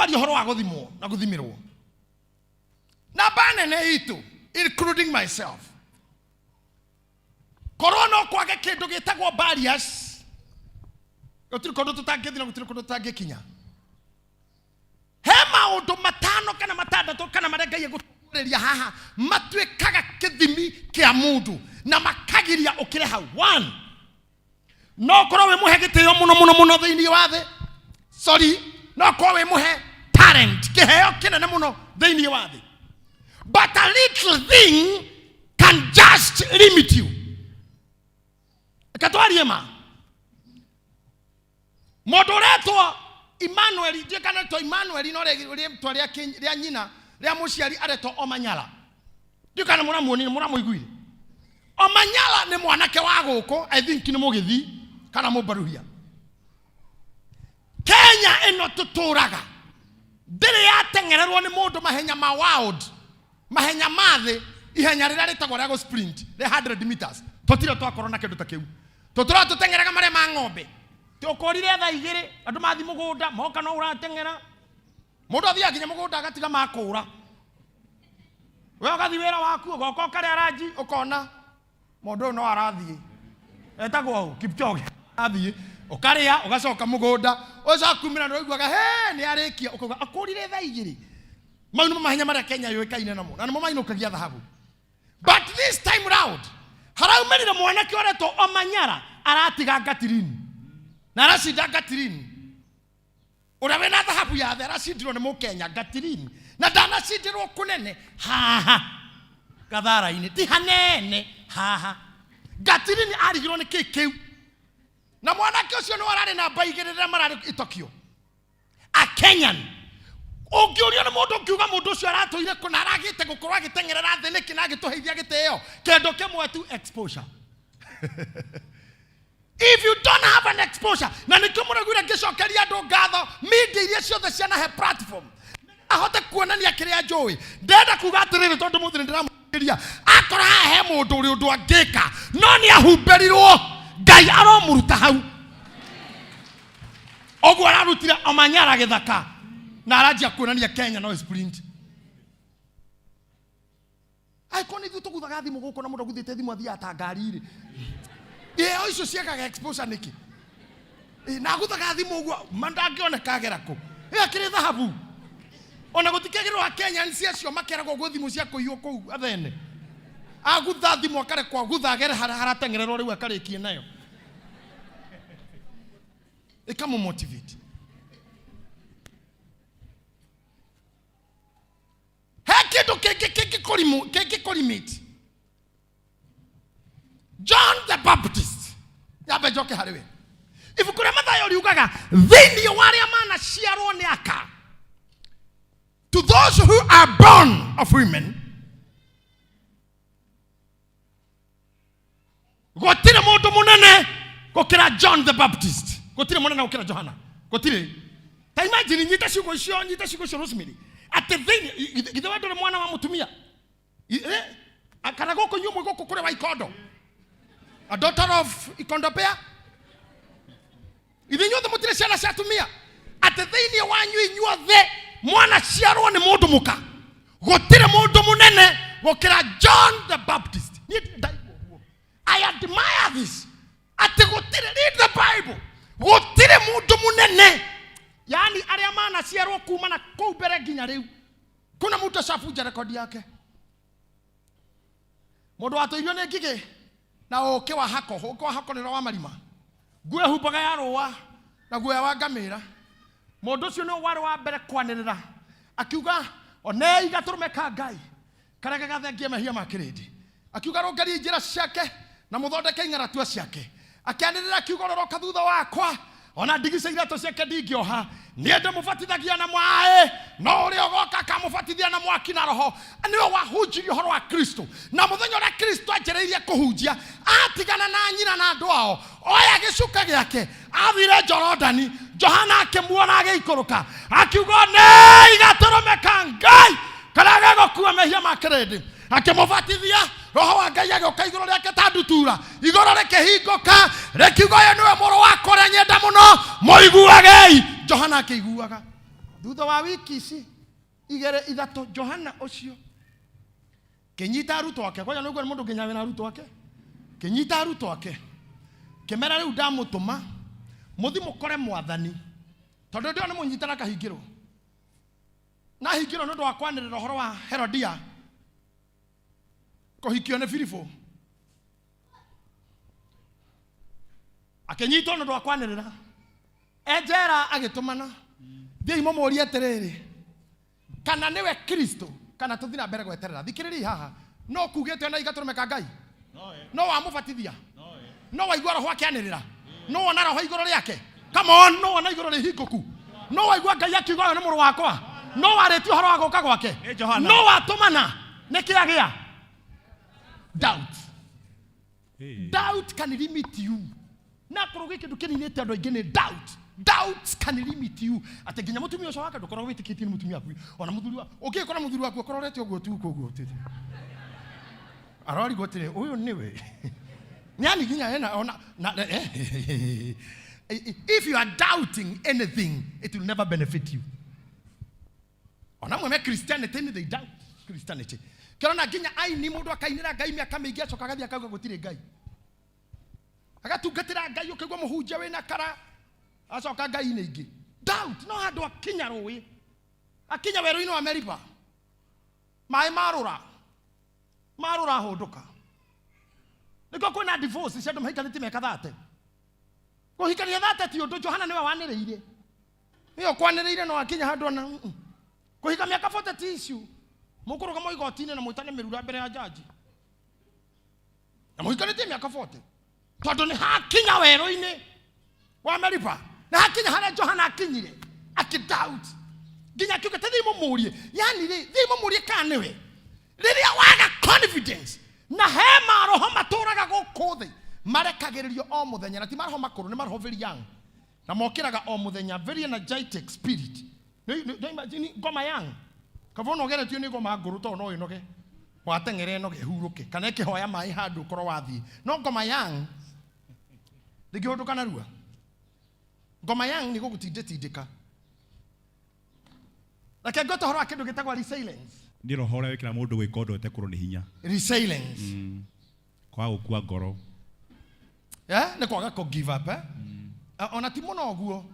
twaria horo wa Gúthimwo na Gúthimúrwo na banene itu including myself corona kwage kindu gitagwo barriers gutiri kondu tutangithi na gutiri kondu tutangikinya he maundu matano kana matandatu kana maria Ngai gutureria haha matwikaga kithimi kia mundu na makagiria ukire hau. 1 no korwo we muhe gitio muno thiini wa thi no korwo we muhe talent kiheo kinene muno thiini wa thi, but a little thing can just limit you. Katwarie ma modoreto Emmanuel ndikana to Emmanuel no rimtwa ria nyina ria muciari areto Omanyala ndikana muramuoni muramuiguire. Omanyala ni mwanake wa guko, I think ni mugithi kana mubaruhia. Kenya ino tuturaga ndiri yatengererwo ni mundu mahenya ma wild mahenya mathi ihenya rira ritagwo ria go sprint the 100 meters totire twakorwo na kindu ta kiu tutura tutengeraga mare ma ng'ombe tukorire tha igiri andu mathi mugunda moka no uratengera mundu athia kinya mugunda agatiga makura we ugathi wira waku ugoko kare araji ukona mundu no arathie etagwo Kipchoge athie ukaria ugacoka mugunda ucakumira no iguaga he ni arikia ukoga akurire tha igiri mau no mahenya mara Kenya yoikaine namo na mo mainukagia thahabu. But this time round haraumerire mwanake oreto Omanyala aratiga Gatirini na aracida Gatirini uria wena thahabu ya aracindirwo ni Mukenya Gatirini na ndanacindirwo kunene haha Gathara-ini ti hanene haha Gatirini arigirwo ni kikiu na mwanake ucio no arari na baigirira marari itokio a Kenyan ugiurio ni mundu kiuga mundu ucio aratoire kuna aragite gukorwa gitengerera thi niki na gituheithia giteo kendo kimwe tu exposure. If you don't have an exposure na nikimuragura gicokeria andu ngatho media iria ciothe ciana he platform ahote kuonania kiria njui ndenda kuga atiriri tondu muthiri ndiramuria akora he mundu uri undu angika no ni ahumberirwo Ngai aromuruta hau ogwo ararutira Omanyala githaka na arajia kuonania Kenya no sprint. Ai koni thu tuguthaga thimu guko na mundu guthite thimu athia atangari ri icio ciakaga exposure niki na guthaga thimu guo mandangioneka gerako kiri thahabu ona gutikagirwo a Kenya nci acio makeragwo Gúthimwo cia kuiywo ku athene agutha thimu akare kwa guthagere haratengererwo riu akarikie nayo ikamu motivate. Hekido keki kolimit John the Baptist yabe joke hariwe ifu kure mathayo riugaga thini wari amana ciarwo ni aka to those who are born of women gotire mundu munene gukira John the Baptist gotire munene gukira Johana gotire ta imagine nyita ciugo icio Rosemary ate thini githe wendo mwana wa mutumia akana goko nyumwe goko kure wa Ikondo a daughter of Ikondo Pea ithe nyothe mutire ciana cia atumia ate thini wanyu inyuothe mwana ciarwo ni mundu muka gotire mundu munene gukira John the Baptist. I admire this. Ate gotire read the Bible gotire mundu munene yani aria mana ciarwo kuma na kou mbere nginya riu kuna mutu acabuja rekodi yake mundu watoirio ni ngigi na uke wa hako ni wa marima ngue humbaga ya ruwa na ngue wa ngamira mundu ucio no wari wa mbere kwanirira akiuga one igaturume ka Ngai karega gathengie mahia makirindi akiuga rongari njira ciake na muthondeke ing'aratua ciake akianirira akiuga roroka thutha wakwa ona ndigisa irato ciake ndingioha niende mubatithagia na mwae no uri ogoka kamubatithia na mwaki na roho niwe wahunjirio horo wa Kristo na muthenya ura Kristo ajereirie kuhunjia atigana na nyina na andu ao oya gicuka giake athire Jorodani Johana akimuona agiikuruka akiuga ne igatoromeka Ngai karaga gukua mehia makirindi akimubatithia roho wa Ngai agoka iguru riake tandutura iguru rikihinguka rikiuga ye niwe muru wakwa ria nyenda muno muiguagei Johana akiguaga thutha wa wiki ici igere ithato Johana ucio kenyita arutwo ake kwaja niguo mundu nginya wena arutwo ake kenyita arutwo ake kemera riu ndamutuma muthi mukore mwathani tondu ndio ni munyitana kahingiro na hingiro ndu akwanirira horo wa Herodia kohikio ne Filipo akenyitwo ndu akwanirira ejera agitumana thii momoria atiriri kana niwe Kristo kana tuthina mbere gweterera thikiriri haha no kugete na igaturumeka Ngai no wamubatithia no waigua roho akianirira no wona roho iguru riake come on no wona iguru rihinguku no waigua Ngai akiuga ni muru wakwa no wareti horo wa guka gwake no watumana nikiagia doubt doubt can limit you na kurugi kindu kininite andu aingi ni doubt can limit you ateginya mutumia ucio wake ndukoro witikiti ni mutumia aku ona muthuri wa ukikora muthuri waku ukororete uguo tu kuguo tete arori gotire uyu niwe nyani ginya ena ona if you are doubting anything it will never benefit you ona mwe Christianity ni they doubt Christianity kirona ginya ai ni mundu akainira Ngai miaka mingi acoka gathia kauga gutire Ngai agatungatira Ngai ukigwa muhunjia wina kara acoka Ngai ni ingi doubt no handu akinya ruwi akinya weru-ini wa Meriba mai marura hunduka niko kwina divorce cia andu mahikanite meka thate kuhikania thate ti undu Johana niwe waniriire iyo kwaniriire no akinya handu na kuhika miaka 40 ti issue mukuruga mo igotine na muitane mirura mbere ya jaji na muhikanite miaka 40 tondu ni hakinya weru-ini wa Meriba na hakinya hana Johana akinyire akidoubt ginya kiuga tethi mumurie yani thi mumurie kaniwe riria waga confidence na hema roho maturaga guku thi marekagiririo o muthenya na ti maroho makuru ni maroho very young na mokiraga o muthenya very energetic spirit no imagine ngoma young kavono ogeretio ni ngoma nguru to no inoge watengere no gehuruke kana ikihoya mai handu koro wathi no ngoma young ndigihunduka na rua ngoma young ni gugutindika like ngoto horo akindu gitagwa resilience ni roho ria wikira mundu gwika undu etekurwo ni hinya resilience kwa gukua ngoro ne kwaga ko give up ona ti muno guo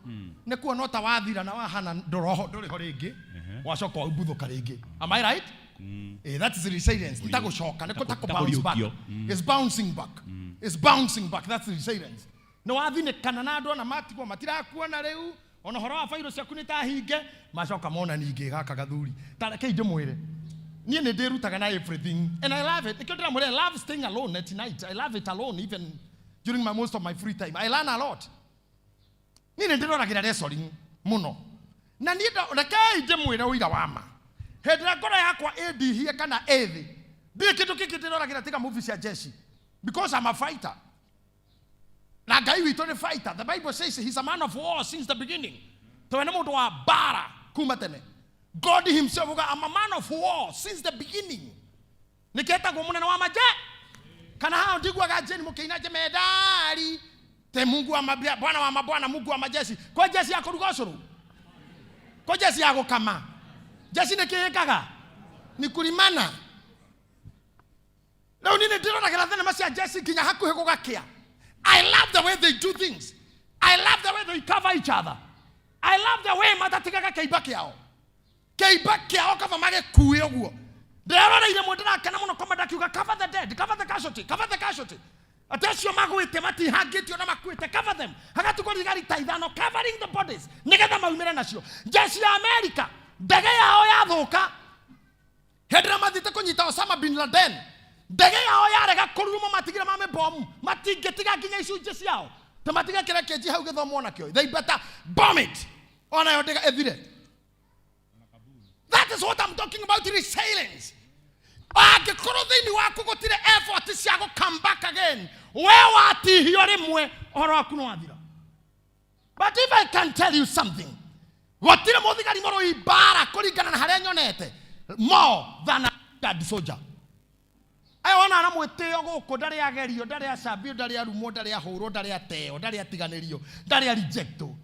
ne kuona ta wathira na wahana ndoroho nduri ho ringi wacoka ubuthuka ringi am I right that is resilience itagucoka ne kutako bounce back it's bouncing back that's resilience no wathine kana na andu na matigwo matirakuona riu ona horo wa fairo ciaku ni ta hinge macoka mona ningi gaka gathuri tareke inde mwire nie ne ndirutaga na everything and I love it nikindira mwire I love staying alone at night I love it alone even during most of my free time I learn a lot nie ne ndiroragira wrestling muno na nie reke inde mwire uira wama hedra ngoro yakwa edihie kana ethi ndi kindu kiki ndiroragira tiga movies ya jeshi because I'm a fighter. Na Ngai witu ni fighter. The Bible says he's a man of war since the beginning. Tawene mundu wa bara kuma tene. God himself I'm a man of war since the beginning. Niketa go munene wa maje. Kana hao ndigwa gajeni mukiina je medali. Te Mungu wa mabia Bwana wa mabwana Mungu wa majeshi. Kwa jeshi yako rugosoro. Kwa jeshi yako kama. Jeshi nekekaga. Ni kulimana. Na unine ndiro na kirathana masia jeshi kinya hakuhe gugakia. I love the way they do things. I love the way they cover each other. I love the way matatigaga keibaki yao. Keibaki yao kava mage kuwe uguo. Ndirora ile mundu na kana muno komanda kiuga cover the dead, cover the casualty. Atesio magwite mati hagitio na makwite cover them. Hagatuko rigari taithano covering the bodies. Nigetha maumire nacio. Jeshi ya America ndege yao yathuka. Hedra mathite kunyita Osama bin Laden. Ndege yao yarega kuruma matigira mame bomu matingetiga ginya icu jeshi yao tamatiga kira keji hau githomo nakio they better bomb it ona yodega evident that is what I'm talking about resilience agikoro thini waku gutire effort cia go come back again we watihio rimwe horo waku no wathira but if I can tell you something gutire muthigari moro ibara kuringana na haria nyonete more than a dead soldier. I ona na mweteo guko ndari agerio ndari acambio ndari arumo ndari ahuro ndari ateo ndari atiganirio ndari rejecto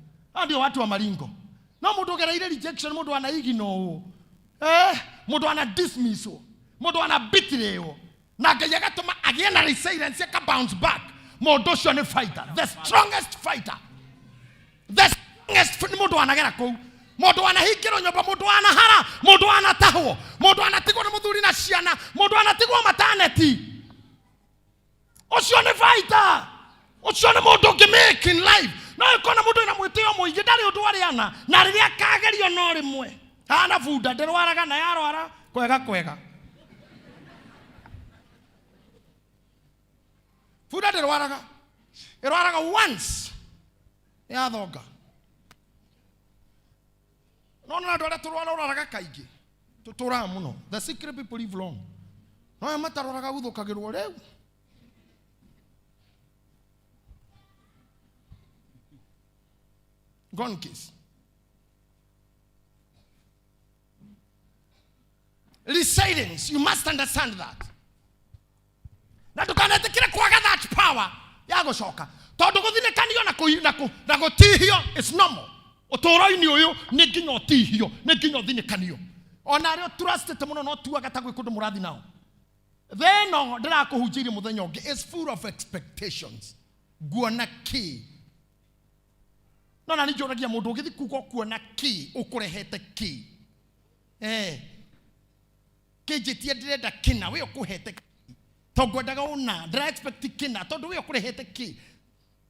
ndio watu wa maringo no mundu gereire rejection mundu ana ignore mundu ana dismiss mundu ana betray na Ngai agatuma agie na resilience aka bounce back mundu ucio ni fighter, the strongest fighter, the strongest mundu anagera kou, mundu anahingirwo nyumba, mundu anahara, mundu anatahwo, mundu anatigwo ni muthuri na ciana, mundu anatigwo maternity. Ucio ni fighter, ucio ni mundu make in life. No ikona mundu ina mwitio muingi ndari undu ariana na riria kagerio no rimwe ana bunda ndirwaraga na yarwara kwega bunda ndirwaraga irwaraga once ya thonga no na ndore turwaraga kaingi tutura muno. The secret people live long. No matarwaraga guthukagirwo riu gone case. Resilience, you must understand that. Na tukanatikira kwaga that power ya gushoka. Tondu guthinekanio na gutihio is normal. Utoro-ini uyu ni nginya utihio, ni nginya uthinekanio. Ona rio trusted muno no tuaga ta gwikundu murathi nao. Theno ndirakuhunjirie muthenya ungi is full of expectations. Guona ki. No na nijoragia mundu ugithi kuko kuona ki ukurehete ki. Kejetie ndirenda kina we ukuhete ki. Togwendaga una ndira expect kina tondu we ukurehete ki.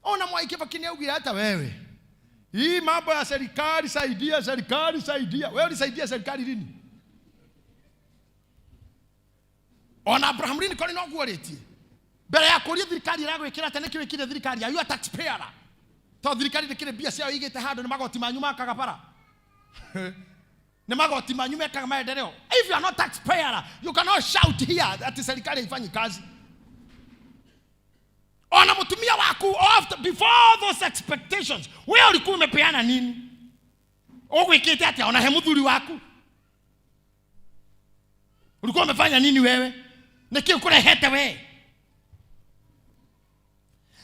Ona Mwai Kibaki augira hata wewe. Hii mambo ya serikali saidia, serikali saidia. Wewe ulisaidia serikali lini? Ona Abraham Lincoln no guoretie. Mbere ya kuria thirikari iragwikira tene kiwikire thirikari ayu taxpayer. To thirikari ndikire bia cia igite handu ni magoti manyu makaga bara. Ni magoti manyu mekaga maendeleo. If you are not taxpayer, you cannot shout here that serikali haifanyi kazi. Ona mutumia waku before those expectations. Wewe ulikuwa umepeana nini? Ogwikite ati ona he muthuri waku. Ulikuwa umefanya nini wewe? Niki ukurehete wewe?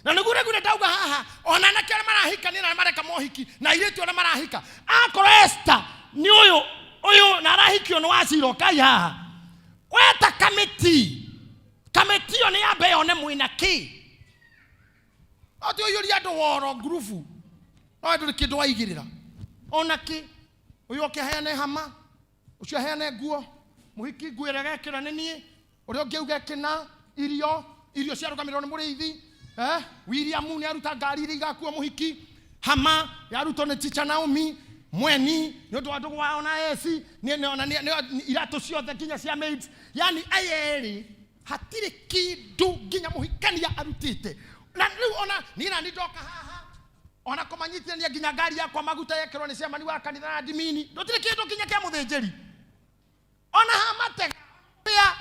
Na nugure dauga haha ona na kera marahika ni na mareka mohiki na iretu ona marahika akoro Esther ni uyu na rahikio no wasiro kai haha weta committee oni abe one muina ki ati uyu ri ando woro grufu no ando kindu waigirira ona ki uyu okiheane hama ucio heane guo muhiki gwirega kira nini uri ongiuga kina irio cia rugamirwo ni muriithi William ni aruta ngari igakuwa muhiki hama yaruto ni Teacher Naomi mweni ni undu andu waona esi ni irato ciothe kinya cia maids yani ayeri hatire kindu nginya muhikania arutite na riu ona ni ndoka haha ona komanyitithania nginya ngari yakwa maguta yekirwo ni ciamani wa kanitha na dimini ndotire kindu nginya kia muthinjiri ona hamate ya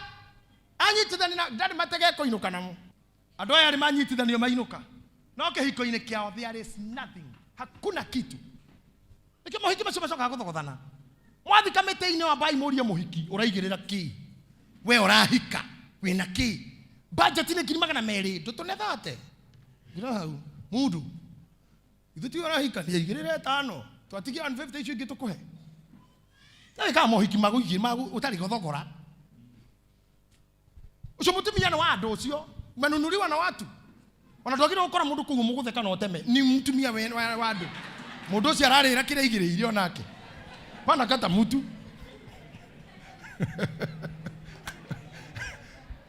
anyitithania na ndari matege koinuka namo ando aya manyitithanio mainuka no kihiko-ini kiao there is nothing, hakuna kitu. Niki muhiki macoka guthogothana mwathi kamite-ini wa bai murie muhiki uraigirira ki we urahika wina ki budget ni 200,000 ndutunethate gira hau mundu ithuti urahika ni igirire 5 twatigi 150 icio ingi tukuhe na kama muhiki magu utari guthogora ucio mutumia ni wa andu ucio manunuriwa na watu wanatokira gukora mundu kugumu gutheka no teme ni mutumia wa andu mundu ucio ararira kire igiriirio nake pana kata mutu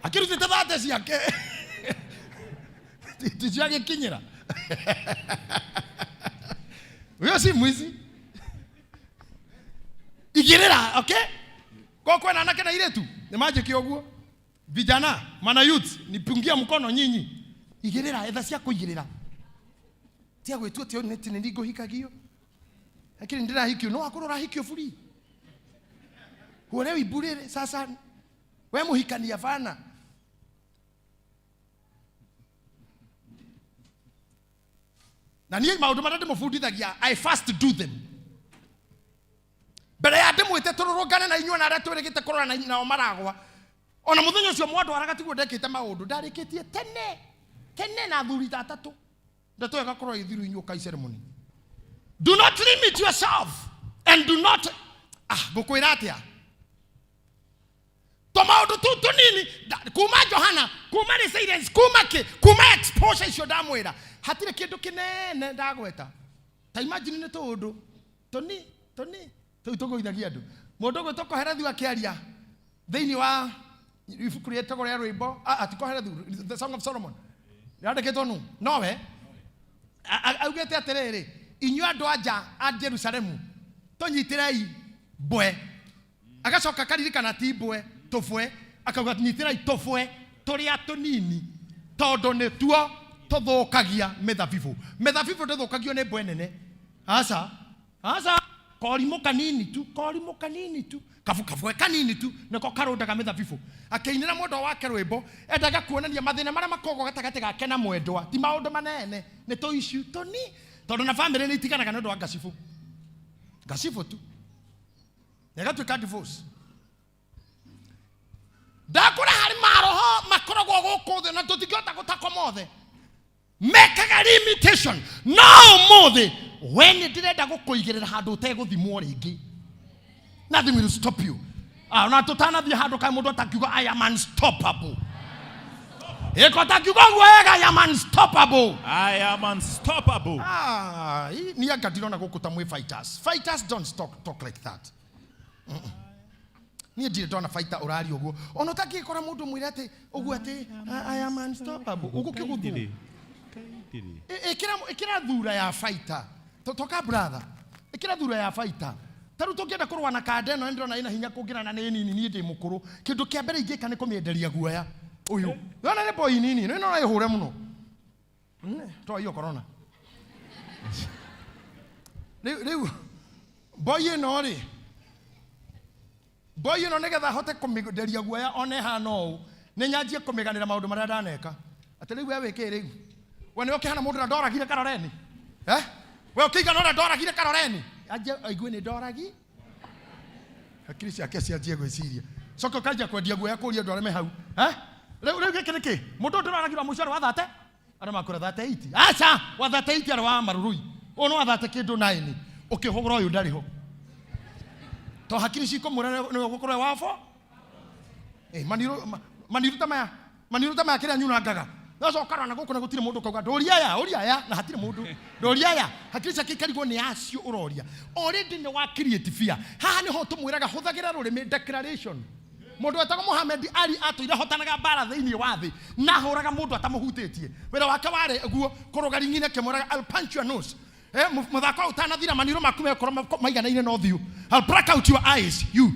akirutite thate ciake tijiage kinyira uyo si mwizi igirira okay kwa na nake na ile tu ni maji kioguo vijana mana youth nipungia mkono nyinyi igirira etha cia kuigirira tia gwitu tio neti ni ngo hikagio lakini ndira hikio no akorora hikio furi huolewi burere sasa we muhikania fana na ni maundu marade mufundithagia I first do them bere ya demo itetororogana na inyuana ara turegite korora na o maragwa ona muthenya ucio mwandu aragatigo ndekite maundu ndarikitie tene na thuri tatatu ndatoega korora ithiru inyuka ceremony. Do not limit yourself. And do not ngukwira atia tomaundu tu tunini kuma Johana kuma residence kuma exposure icio ndamwira hatire kindu kinene ndagweta ta imagine ni tundu toni tugoithagia andu mundu gwitwo Koherethu akiaria thiini wa ibuku rietagwo ria rwimbo atikoherethu the Song of Solomon yandikitwo nu nowe augete atiriri inyu andu anja a Jerusalemu tonyitirei bwe agacoka karirikana ti bwe tofwe akauga nyitirai tofwe turia tunini tondu ni tuo tuthukagia methabibu ndithukagio ni bwe nene asa korimo kanini tu kafu kanini tu niko karundaga methabibu akeinira mundu wake rwimbo endaga kuonania mathina maria makogo gatagati gake na mwendwa ti maundu manene ni to issue toni tondu na family ni itiganaga nundu wa gasifu tu negatuika divorce ndakura hari maroho makoragwo guku thi na tutingihota gutako mothe mekaga limitation no mothe when ndirenda gukuigirira handu uteguthimwo ringi nothing will stop you na tutanathie handu kai mundu atakiuga I am unstoppable ekotakiuga wega I am unstoppable ni akatirona gukuta mwe fighters don't talk like that ni ndire ndona fighter urari uguo ona utakikora mundu mwire ati uguo ati I am unstoppable ugukiguthu ikira thura ya fighter toka brother ikira thura ya fighter taru tukienda kurwa na kade no ndiro na ina hinya kugirana ni nini ni ndi mukuru kindu kia mbere ingika ni kumienderia guoya uyu yona ni boy nini no na ihure muno to iyo corona leu boy no ri boy no negetha hote kumienderia guoya one ha no ni nyanjie kumiganira maundu maria ndaneka ati leu we wike riu we ni okihana mundu na ndoragire karoreni we ukiigana na ndoragire karoreni aje aigwe ni ndoragi hakiri ciake cianjie gwiciria soko kaja kwendia guoya kuria andu areme hau reu giki niki mundu ndoragirwa mucoro wa thate ara makura thate 80 acha wa thate 80 ara wa marurui ono wa thate kindu 9 ukihugura uyu ndariho to hakiri ciko murane no gukura wafo maniru tamaya kiria nyuna ngaga Nazo karana guko na gutire mundu kauga ndoria ya na hatire mundu ndoria ya hakiri ciakikarigo ni acio uroria already ni wa create fear haha ni ho tumwiraga huthagira rurimi declaration mundu wetagwo Muhammad Ali atuire hotanaga bara thiini wa thi na huraga mundu atamuhutĩtie wira wake wari guo kuruga ringine kemuraga I'll punch your nose muthako utanathira maniru maku mekoro maiganaine no thiu I'll break out your eyes you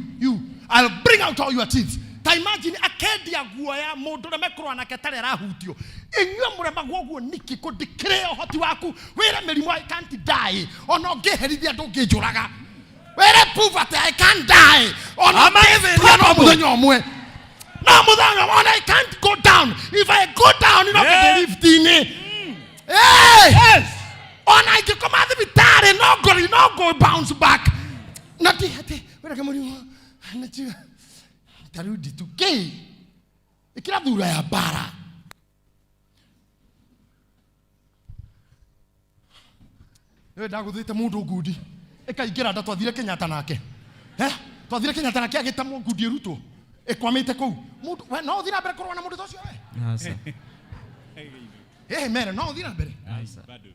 I'll bring out all your teeth. Imagine akendia guoya mundu na mekorwa na ketare rahutio inywe murema gwoguo niki ko declare hoti waku were merimu I can't die ono geherithia ndungijuraga were prove that I can't die ono geherithia no muthenya omwe no muthenya ono I can't go down if I go down you know get lift in yes ono I come out of vitare no go bounce back not hate were kemurimu nachi tarudi tuke ikira thura ya bara ndaguthite mundu ngudi ikaingira nda twathire Kenyatta nake twathire Kenyatta nake agitamwo ngudi eruto ikwamite kou mundu we no thira mbere kurwa na mundu tocio we asa mere no thira mbere asa bado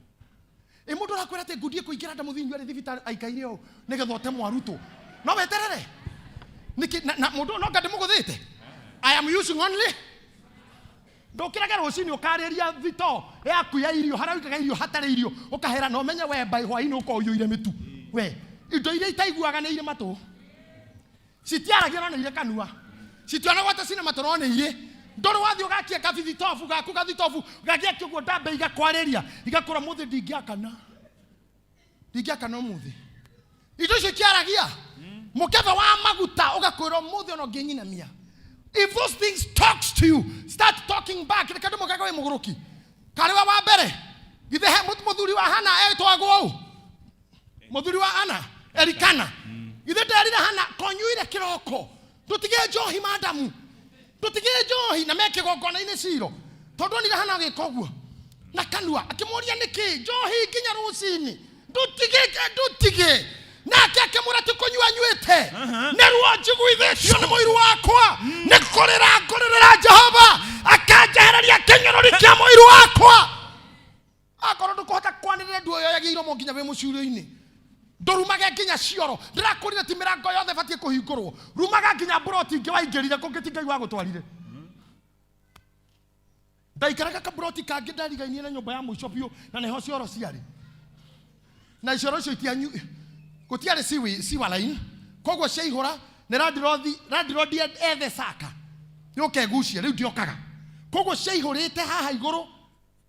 mundu akwira te ngudi ikuingira nda muthinyu ari thibitari aikaire o nigetha otemwo aruto no weterere niki na mundu no ngade muguthite I am using only ndokiraga rucini ukariria thito yaku ya irio haraukaga irio hatare irio ukahera no menye we bai hwaini ukoyuire mitu we indo iria itaiguaga ni ire matu sitiaragira no ire kanua sitiana gwata sina matoro ni ire ndoro wathi ugakia kathitofu gaku gathitofu gakia kiguo ndambe igakwariria igakora muthi ndingiakana muthi indo icio kiaragia mukeva wa maguta ugakwira muthi ono nginyinamia. If those things talks to you, start talking back. Rekado mugaga we muguruki. Kariwa wa mbere. Githehe muthuri wa Hana etwagwo. Muthuri wa Ana Erikana. Githe ndarira Hana konyuire kiroko. Tutige njohi madamu. Tutige njohi na meke gogona ine ciro. Tondu ni Hana gikogwo. Na kanua akimuria niki njohi ginya rucini. Tutige nake akĩmwĩra ti kũnyua anyuĩte nĩruo njiguithĩtio nĩ mũiru wakwa nĩ kũrĩra ngũrĩrĩra Jehova akanjehereria kĩnyũrũri kĩa mũiru wakwa. Akorwo ndũkũhota kwanĩrĩra ndu ũyũ yagĩirwo mo nginya wĩ mũcurio-inĩ ndũrumage nginya cioro ndĩrakũrire ti mĩrango yothe batie kũhingũrwo rumaga nginya broti ingĩ waingĩrire kũngĩ ti Ngai wagũtwarire. Ndaikaraga kabroti kangĩ ndarigainie na nyũmba ya mũico biũ na nĩho cioro ciarĩ na cioro icio itianyu gũtiarĩ siwa line koguo ciaihũra nĩ randirodi ethe saka nĩũkegucia rĩu ndiokaga koguo ciaihũrĩte haha igũrũ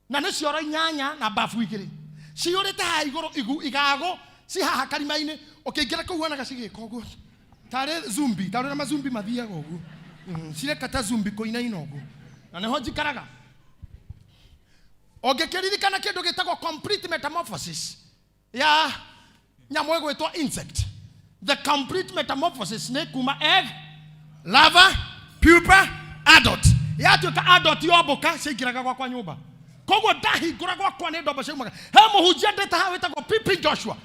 na nĩ cioro 8 na bafu 2 ciihũrĩte haha igũrũ igago si haha karima-inĩ ũkĩingĩra kũu wonaga cigĩka ũguo tarĩ zumbi tarĩ na mazumbi mathiaga ũguo cirekata zumbi kũinaina ũguo na nĩho njikaraga. Ũngĩkĩririkana kĩndũ gĩtagwo complete metamorphosis ya nyamũ ĩgwĩtwo insect. The complete metamorphosis nĩ kuma egg, larva, pupa, adult. Yatuĩka adult yomboka ciaingĩraga gwakwa nyũmba. Koguo ndahingũra gwakwa nĩ ndomba ciaumaga. He mũhunjia ndĩta haha wĩtagwo Pipi Joshua.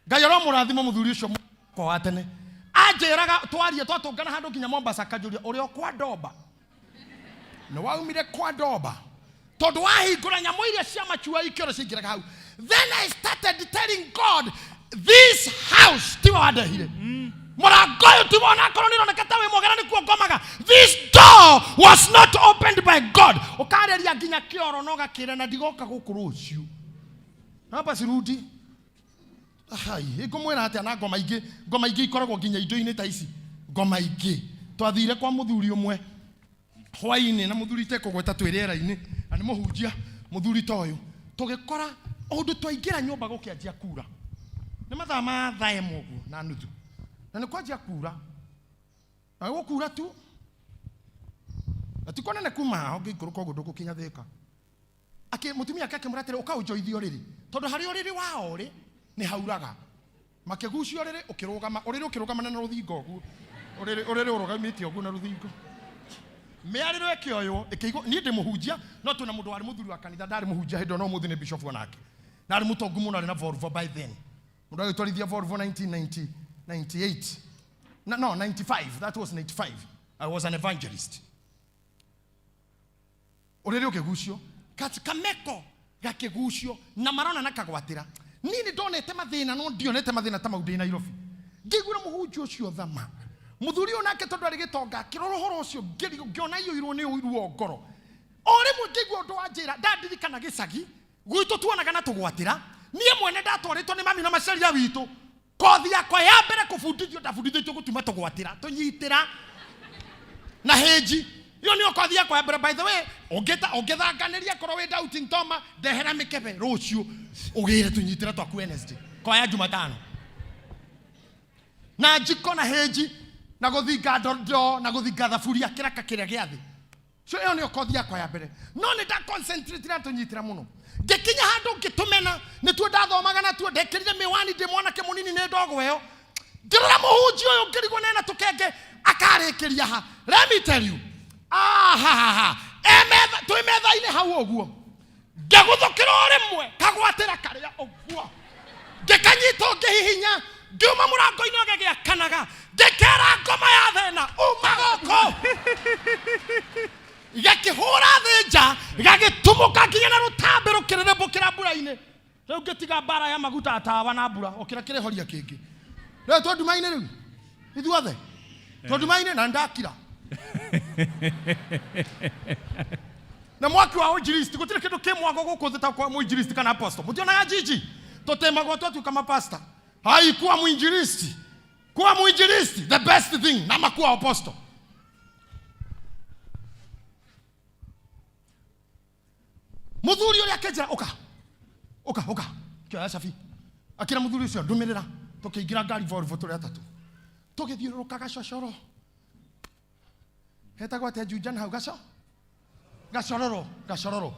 Ngai aromurathimu mũthuri ũcio kwa wa tene. Anjĩraga twarie twatũngana handũ nginya Mombasa akajũria ũrĩa kwa ndomba. Nĩ waumire kwa ndomba. Tondũ wahingũra nyamũ iria cia machua ikĩro ciaingĩraga hau. Then I started telling God, this house tiwa wadehire. Mũrango ũyũ tiwa onakorwo nĩroneka ta wĩ mũgera nĩkuo ngomaga. This door was not opened by God. Ũkarĩria nginya kĩoro no gakĩra na ndigoka gũkũ rũciũ. Hapa sirudi. Hai, ngũmwĩra atĩ na ngoma ingĩ ikoragwo nginya indo-inĩ ta ici. Ngoma ingĩ. Twathire kwa mũthuri ũmwe. Hwainĩ na mũthuri tekũgweta twĩrĩera-inĩ na nĩ mũhunjia mũthuri ta ũyũ tũgĩkora ũndũ twaingĩra nyũmba gũkĩanjia kuura nĩ mathaa ma thaa ĩmwe ũguo na nuthu na nĩ kwanjia kuura na gũkuura tu atikonene kuma haha ũngĩikũrũka ũguo ndũgũkinya Thĩka mũtumia ake akĩmwĩra atĩrĩ ũka ũnjoithie ũrĩrĩ tondũ harĩ ũrĩrĩ wao rĩ nĩ hauraga makĩgucia ũrĩrĩ ũkĩrũgamana na rũthingo ũguo ũrĩrĩ ũrũgamĩte ũguo na rũthingo. Mĩarĩro ĩkĩoywo ĩkĩigwo niĩ ndĩ mũhunjia no twĩna mũndũ warĩ mũthuri wa kanitha ndarĩ mũhunjia hĩndĩ no mũthĩ nĩ bishop onake ndarĩ mũtongu mũno arĩ na Volvo by then mũndũ agĩtwarithia Volvo 1998 no 95 that was 95 I was an evangelist. Ũrĩrĩ ũkĩgucio kameko gakĩgucio na marona na kagwatĩra niĩ nĩ ndonete mathĩna no ndionete mathĩna ta mau ndĩ Nairobi ngĩigua mũhunjia ũcio thama muthuri onake tondu ari gitonga kiroro horo ucio ngiona iyoirwo ni uiru ngoro ore mugigwo ndo wanjira ndandirikana gicagi gwitu tuonaga na tugwatira nie mwene ndatwaritwo ni mami na macaria witu kothi yakwa ya mbere kubundithio ndabundithio gutuma tugwatira tunyitira na heji yo ni kothi yakwa ya mbere. By the way ongethanganiria korwo wi doubting Toma ndehera mikebe rucio ugire tunyitira twaku Wednesday kwa ya Jumatano na jiko na heji na guthinga ndo na guthinga thaburia kiraka kiria giathi so iyo ni kothi yakwa ya mbere no nĩ nda concentrate na tunyitira muno ngikinya handu ngitumena nĩ tu ndathomaga na tu ndekirire miwani ndi mwanake munini nĩ ndogo ĩyo ngirora mũhunjia ũyũ ngirigwo nena tukenge akarĩkĩria ha. Let me tell you twimetha-inĩ hau ũguo ngĩguthũkĩra rĩmwe kagwatĩra karĩa ũguo ngĩkanyitwo ngĩhihinya ngiuma mũrango-inĩ ũgĩgĩakanaga ngĩkera ngoma ya thĩna umagoko igakĩhũra thĩ nja gagĩtumũka nginya na rũtambĩ rũkĩrĩrĩmbũkĩra mbura-inĩ rĩu ngĩtiga mbara ya maguta atawa na mbura ũkĩra kĩrĩhoria kĩngĩ rĩu twanduma-inĩ rĩu ithuothe twanduma-inĩ na ndakira na mwaki wa ũnjiristi gũtirĩ kĩndũ kĩmwago gũkũ thĩ ta kwa mũinjiristi kana apostle mũtionaga jiji tũtemagwo twatuĩka mapasta hai kuwa mwinjilisti the best thing na makuwa apostle. Muthuri ũrĩa akĩnjĩra ũka kĩoya cabi akĩra muthuri ũcio ndũmĩrĩra tũkĩingĩra ngari Volvo tũrĩ atatũ tũgĩthiũrũrũkaga cocoro hetagwo atĩa Jujan hau gacororo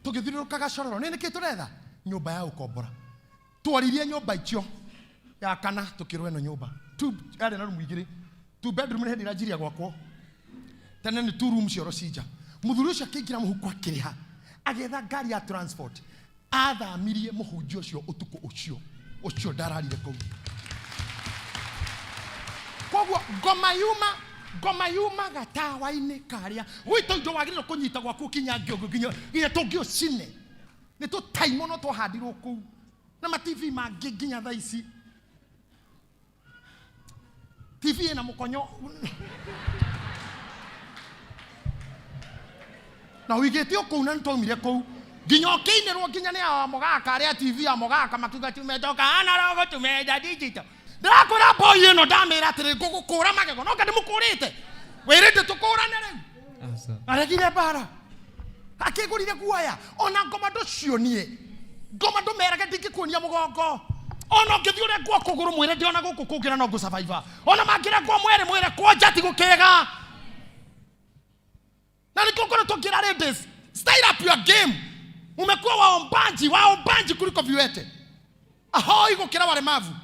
tũgĩthiũrũrũkaga gacororo nĩ nĩkĩ tũretha nyũmba ya ũkombora twaririe nyũmba icio ya kana tukirwe no nyumba yarĩ na rumu igĩrĩ 2 bedroom nĩ hĩndĩ ĩranjiria gwakwo tene nĩ 2 rooms cioro cija muthuri ũcio akĩingĩra mũhuko akĩrĩha agĩetha ngari ya transport athamirie mũhunjia ũcio ũtukũ ũcio ndararire kũu koguo ngoma yuma gatawa-inĩ karĩa gwitũ indo wagĩrĩirwo kũnyita gwaku kinya ngĩongo nginya tũngĩũcine nĩ tũtaimo no twahandirwo kũu na ma-TV mangĩ nginya thaa ici TV ĩna mũkonyo na wĩigĩte o kũu na nĩtwaumire kũu nginya ũkĩinĩrwo nginya nĩ amogaka arĩa TV amogaka makiuga tumetoka analogo tumeenda digital ndĩrakwĩra boy ĩno ndamĩra atĩrĩ ngũgũkũra magego no ndĩmũkũrĩte wĩrĩte tũkũrane rĩu aregire mbara akĩgũrire guoya ona ngoma ndũcio niĩ ngoma ndũmerage ndingĩkuonia mũgongo ona ũngĩthiĩ ũrĩa ngwa kũgũrũ mwĩre ndĩ ona gũkũ kũngĩra no ngũsurvive ona mangĩra ngwa mwĩre kwanja ti gũkĩga na nĩkĩo ngoretwo ngĩra ladies style up your game umekuwa waombanji kuliko viwete ahoi gũkĩra walemavu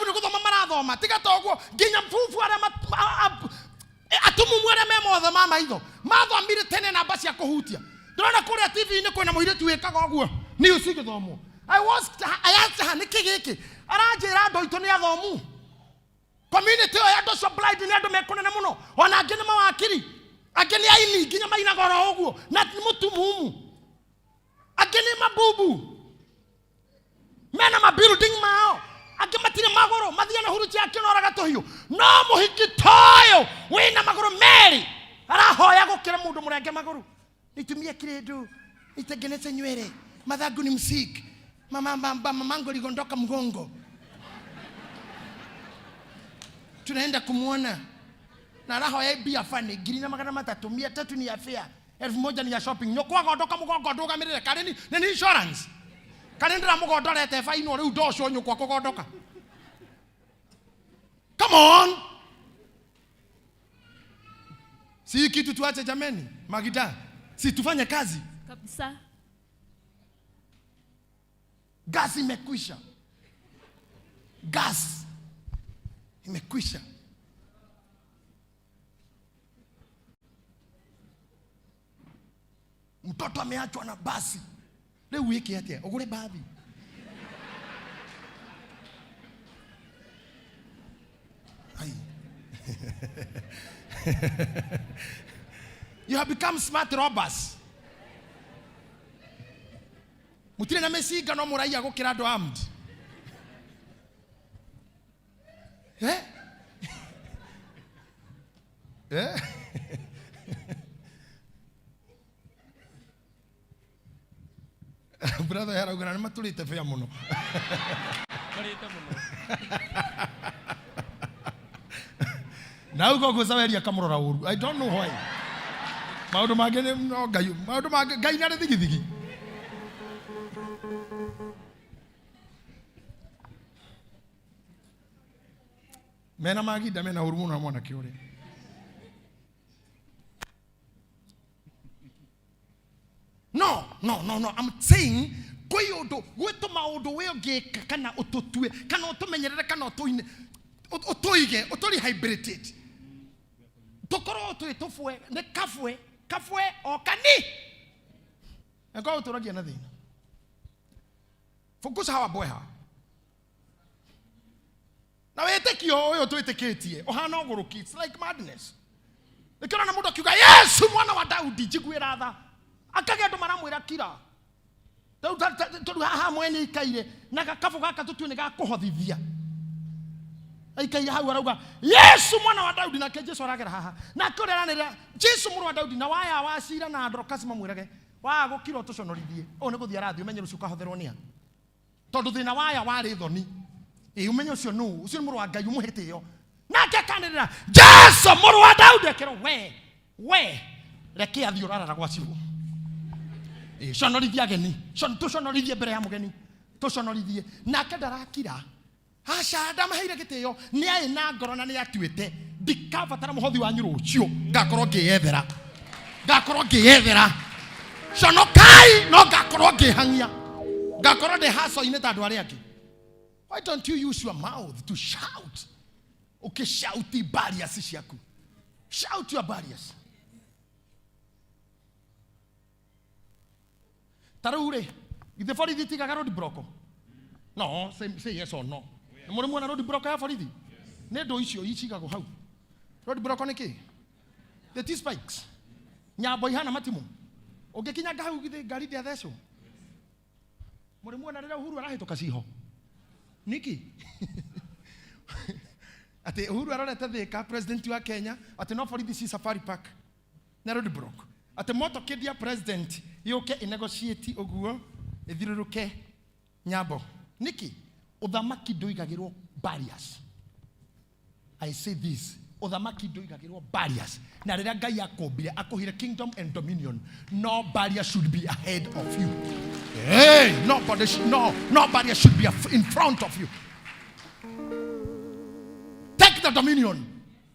nĩ gũthoma marathoma tiga toguo nginya mfufu arĩa atumumu arĩa me mothe ma maitho mathomire tene namba cia kũhutia ndĩrona kũrĩa TV-inĩ kwĩna mũirĩtu wĩkaga ũguo news igĩthomwo I asked her nĩkĩ gĩkĩ aranjĩra andũ aitũ nĩ athomu community ĩyo ya andũ acio blind nĩ andũ mekũnene mũno ona angĩ nĩ mawakiri angĩ nĩ aini nginya mainaga oro ũguo na nĩ mũtumumu angĩ nĩ mabubu mena mabuilding mao angĩ matirĩ magũrũ mathiĩ na huruti yake noraga tũhiũ no mũhiki toyo wĩna magũrũ merĩ arahoya gũkĩra mũndũ mũrenge magũrũ nitumie kĩrĩndũ nitengeneze nywele madhagu ni msiki mamangu ligondoka mgongo tunaenda kumuona na arahoya bia fani ngiri na magana matatũ 300 ni ya fare 1000 ni ya shopping nyokwa gondoka mgongo ndũgamĩrĩre karĩ ni insurance Kalendra mugondorete faino riu ndosho nyukwa kugondoka. Come on. Si kitu tuache jameni, Magida. Si tufanye kazi. Kabisa. Gas imekwisha. Gas imekwisha. Mtoto ameachwa na basi. Leo wiki yake ogure babi. Ai. You have become smart robbers. Mutire na mesiga no muraia gukira ando armed. Eh? Eh? Brother era ugana matulite fea muno. Marita muno. Now go saweria kamurora uru. I don't know why. Maundu magene no gayu. Maundu magai na thigi. Mena magida mena uru na mwana kiore. No. I'm saying go yodo weto maodo we ogeka kana ototue kana otomenyerere kana otoine otoige otori hybridated tokoro oto etofue ne kafue o kani ego otorogia na thina focus how boy ha na wetekio oyo tweteketie ohana ogoroki it's like madness ekana na mudo kiuga Yesu mwana wa Daudi jigwira tha akage ndo maramwira kira tu haha mwene ikaire na gakabu gaka tutu ni gakuhothithia aikai hau arauga Yesu mwana wa Daudi na Jesu aragera haha na kureranira Jesu mwana wa Daudi na waya wacira na Dorcas mamwirage wa gukira tuconorithie o ni guthia rathi umenye rucuka hotherwo nia tondu thina waya wari thoni umenye ucio no ucio ni muru wa Ngai umuhite yo nake kanirira Jesu mwana wa Daudi akero we reke athi urara gwaciwo conorithia geni tuconorithie mbere ya mugeni tuconorithie nake ndarakira aca ndamaheire gitio ni ai na ngoro na ni atuite ndikabatara muhothi wa nyurucio ngakorwo ngiyethera conokai no ngakorwo ngihangia ngakorwo ndi haso-ine ta andu aria angi. Why don't you use your mouth to shout? Okay, shout the barriers ciaku. Shout your barriers. Tarure, if the forty tiga road broke. No, say yes or no. More road broke ya forty. Nedo icio ichigagwo hau. Road block niki. The T-spikes. Nyabo ihana matimu. Ogekinya hau gari dia theco. Muri muona rira Uhuru arahituka ciho. Niki. Ate Uhuru arorete thika president wa Kenya ate no for this safari park. Na road block. Ate moto kedia president yoke negotiate oguo ethiruruke Nyabo. Niki. Uthamaki nduigagirwo barriers. I say this. Uthamaki nduigagirwo barriers. Na rĩrĩa Ngai akombire akuhire kingdom and dominion, no barrier should be ahead of you. Hey, no barrier should be in front of you. Take the dominion.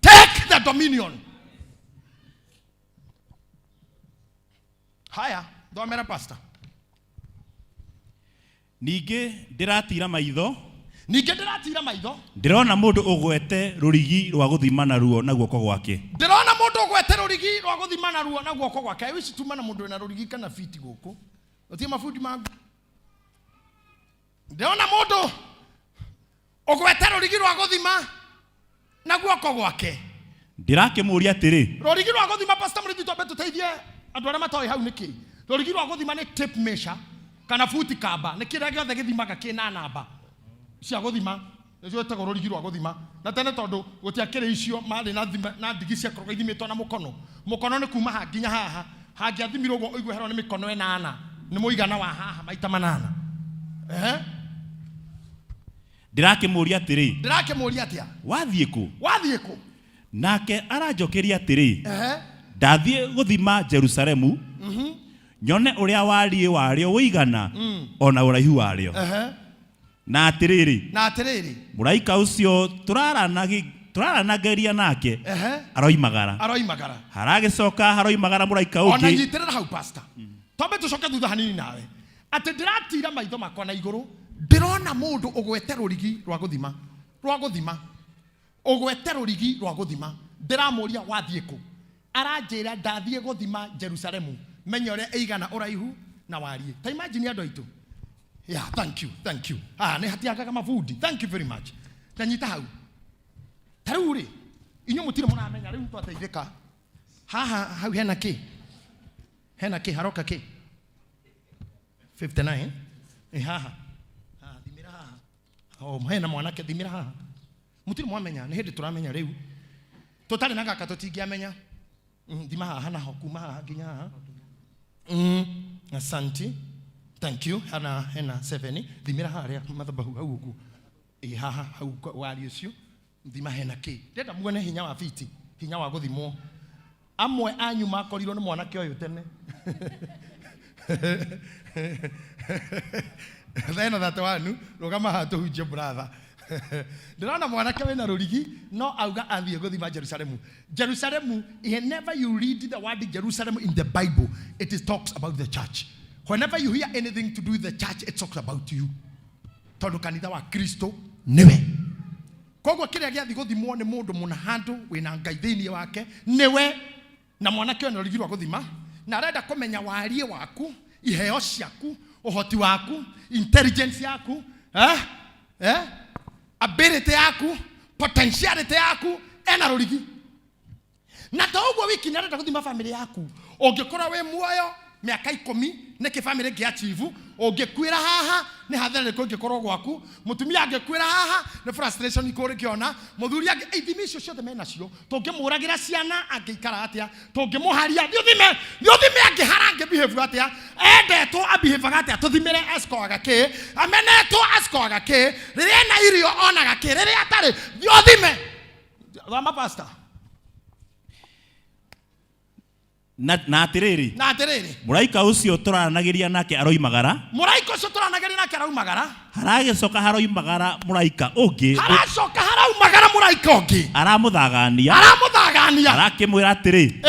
Take the dominion. Haya, thomera pastor. Ningĩ ndiratira maitho. Ndirona mundu ugwete rurigi rwa guthimana ruo na guoko gwake. Ndirona mundu ugwete rurigi rwa guthimana ruo na guoko gwake. I wish tumana mundu na rurigi kana fiti guku. Utie mafundi mangu. Ndirona mundu ugwete rurigi rwa guthima na guoko gwake. Ndirakimuria atiri. Rurigi rwa guthima pastor muri twambe tuteithie andu aria matoi hau niki. Rurigi rwa guthima ni tape measure kana futi kamba. Ni kira giothe githimaga kina namba. Cia guthima nicio etagwo rurigi rwa guthima na tene tondu gutiakire icio mari na ndigi cia korogo ithimitwo na mukono ni kuma ha nginya haha hangiathimirwo uguo igweherwo ni mikono 8 ni muigana wa haha maita 8 Ndirakimuria atiri atia wathiĩ kũ nake aranjokeria atiri ndathie guthima Jerusalemu nyone uria wariĩ wario wĩigana ona ũraihu wario na atiriri muraika ucio turaranageria nake aroimagara haragicoka haroimagara muraika ungi ona nyitirira hau pastor tombe tucoke thutha hanini nawe ati ndiratira maitho makwa na iguru ndirona mundu ugwete rurigi rwa guthima ugwete rurigi rwa guthima ndiramuria wathie ku aranjira ndathie guthima Jerusalemu menye uria eigana uraihu na warie ta imagine andu aitu. Yeah, thank you. Ne hatiaga kama food. Thank you very much. Tanyita hau. Taruri. Inyo mutire mona amenya riu twateithika. Hau hena ki haroka ki. 59. Thimira haha. Oh, hena mwanake thimira haha. Mutire mwamenya ne hindi turamenya riu. Tutari na gaka tutingiamenya. Thima haha naho kuma haha nginya haha. Asante. Thank you. Hena 7. Thimira haria mathabahu hau ugu. Haha hau wari ucio. Thima hena ki. Ndenda muone hinya wa fiti, hinya wa guthimwo. Amwe anyu makorirwo ni mwanake uyu tene. Thena that one, rugama ha tuhunje brother. Ndirona mwanake wena rurigi no auga athie guthima Jerusalemu. Whenever you read the word Jerusalem in the Bible, it talks about the church. Whenever you hear anything to do with the church, it talks about you. Tondu kanitha wa Kristo niwe. Kogwo kiria giathi guthimwo ni mundu muna handu wina Ngai thiini wake niwe na mwanake ona rurigi rwa guthima na arenda kumenya warie waku, iheo ciaku, uhoti waku, intelligence yaku, ability yaku, potentiality yaku ena rurigi. Na ta ugwo wiki narenda guthima family yaku. Ungikora we muoyo miaka 10 niki family ngiachivu ungikwira haha ni hathara ko ngikorwo gwaku mutumia angikwira haha ni frustration ikore kiona muthuri ithimi ciothe mena cio tungimuragira ciana angikara atia tungimuharia thiothime angihara angibehave atia endetwo abehave atia tuthimire escoaga ki amenetwo escoaga ki riria na irio onaga ki riria atari thiothime thama pastor na atiriri muraika ucio turanagiria nake aroimagara haragicoka haroimagara muraika ungi aramuthagania arakimwira atiri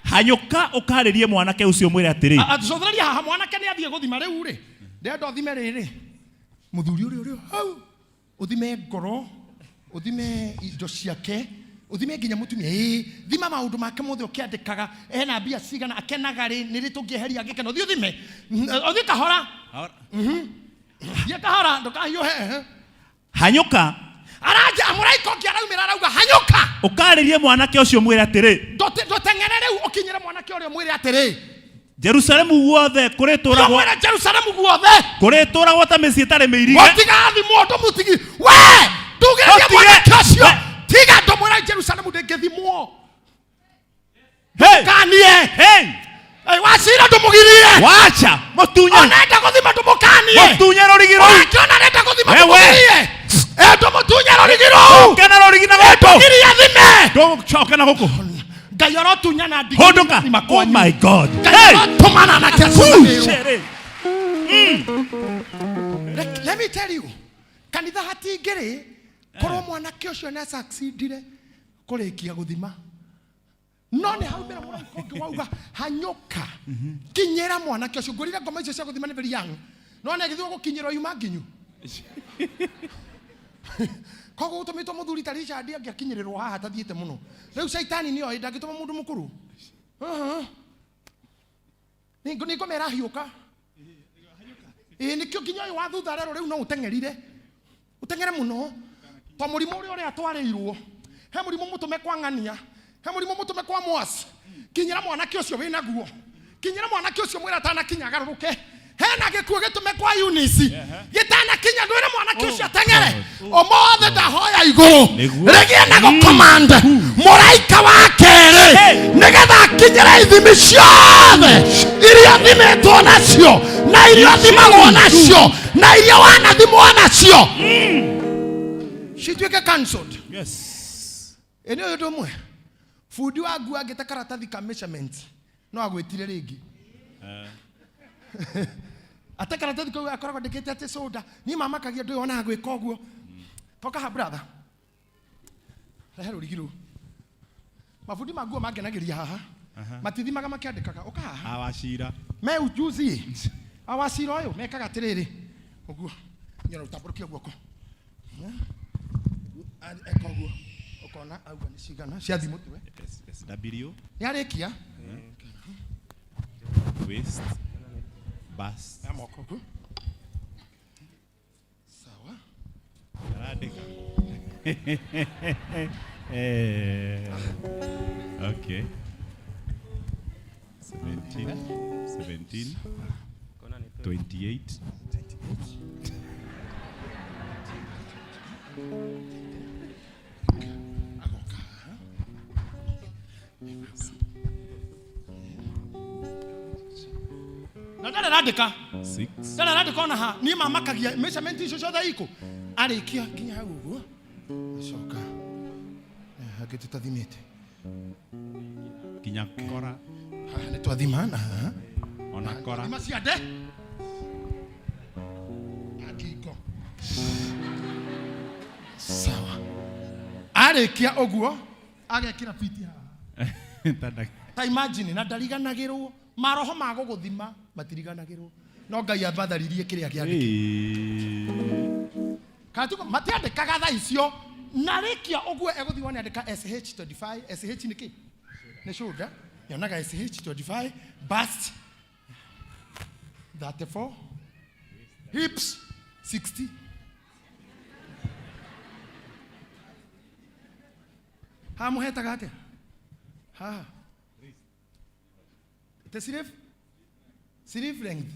hanyuka ukaririe mwanake ucio mwire atiri atuthotheria haha mwanake ni athie guthima riu ri ndendo thime riri muthuri uri hau uthime ngoro uthime indo ciake uthime nginya mutumia thima maundu make mothe ukiandikaga ena mbia cigana akenaga ri ni ri tungieheria ngikeno thi uthime uthi kahora ye kahora ndukahiuhe hanyuka araja amuraiko ngiaraumira arauga hanyuka ukaririe mwanake ucio mwire atiri ndoteng'ere riu ukinyire mwanake urio mwire atiri Jerusalemu guothe kurituragwo mwire Jerusalemu guothe kurituragwo ta mĩciĩ ĩtarĩ mĩirige gutigathi mundu mutigi we tugerie mwanake ucio tiga ndomwira Jerusalemu ndĩngĩthimwo kanie hey wacira ndumugirie wacha mutunye onenda guthima ndumukanie mutunye rorigiro ona nenda guthima ndumugirie ndumutunye rorigiro kana rorigina goko ngirie thime ndochoka na goko Ngai arotunya na ndigi hondoka oh my god hey tumana na kiasu let me tell you kanitha hatingiri korwo mwanake ucio na succeedire kurikia guthima no nĩ haumĩra mũraiko ũngĩ wauga hanyũka kinyĩra mwanake ũcio ngũrire ngoma icio cia gũthima nĩ very young no nĩ agĩthiĩ gũkinyĩra yuma nginyu koguo ũtũmĩtwo mũthuri ta Richard angĩakinyĩrĩrwo haha tathiĩte mũno rĩu caitani nĩoĩ ndangĩtũma mũndũ mũkũrũ nĩngũmera hiũka nĩkĩo nginya ũyũ wa thutha rero rĩu no ũteng'ere mũno ta mũrimũ ũrĩa atwarĩirwo he mũrimũ mũtũme kwa ng'ania he mũrimũ mũtũme kwa mwasi kinyĩra mwanake ũcio wĩna guo kinyĩra mwanake ũcio mwĩra atanakinya agarũrũke hena gĩkuũ gĩtũme kwa Eunice gĩtanakinya ndwĩre mwanake ũcio ateng'ere ũmothe ndahoya igũrũ rĩgĩe na gũcommand mũraika wa kerĩ nĩgetha akinyĩre ithimi ciothe iria thimĩtwo nacio na iria thimagwo nacio na iria wanathimwo nacio cituĩke cancelled ĩnĩ ũyũ ũndũ ũmwe fundi wa nguo angĩte karatathi ka measurement no agwĩtire rĩngĩ ate karatathi kau akoragwo ndĩkĩte atĩ soda niĩ mamakagia ndũĩ ona agwĩka ũguo toka ha brother rehe rũrigi rũu mafundi ma nguo mangenagĩria haha matithimaga makĩandĩkaga ũka haha awacira me ujuzi awacira ũyũ mekaga atĩrĩrĩ ũguo nyona ũtambũrũkia guoko eka ũguo ukona auga nĩ cigana cia thimũ tuwe SW yarĩkia waist bust amoko ku sawa aradika okay 17 28 Nadala radika 6 dala radika ona ha ni mamakagia measurement icio ciothe iko arikia kinya hau uguo coka hagĩtĩ tathimĩte kinya kora haha nĩ twathimana ona kora thima ciande akingo sawa arikia ũguo agekĩra fiti haha ta imagine na ndariganagĩrwo maroho ma gũgũthima matiriganagĩrwo no Ngai abatharirie kĩrĩa kĩandĩkĩtwo katuko matiandĩkaga tha icio na rĩkia ũguo egũthiĩ wone andĩka SH25 SH nĩ kĩ nĩ shoulder yonaga SH25 bust 34 hips 60 ha mũhetaga atĩa ha the sleeve length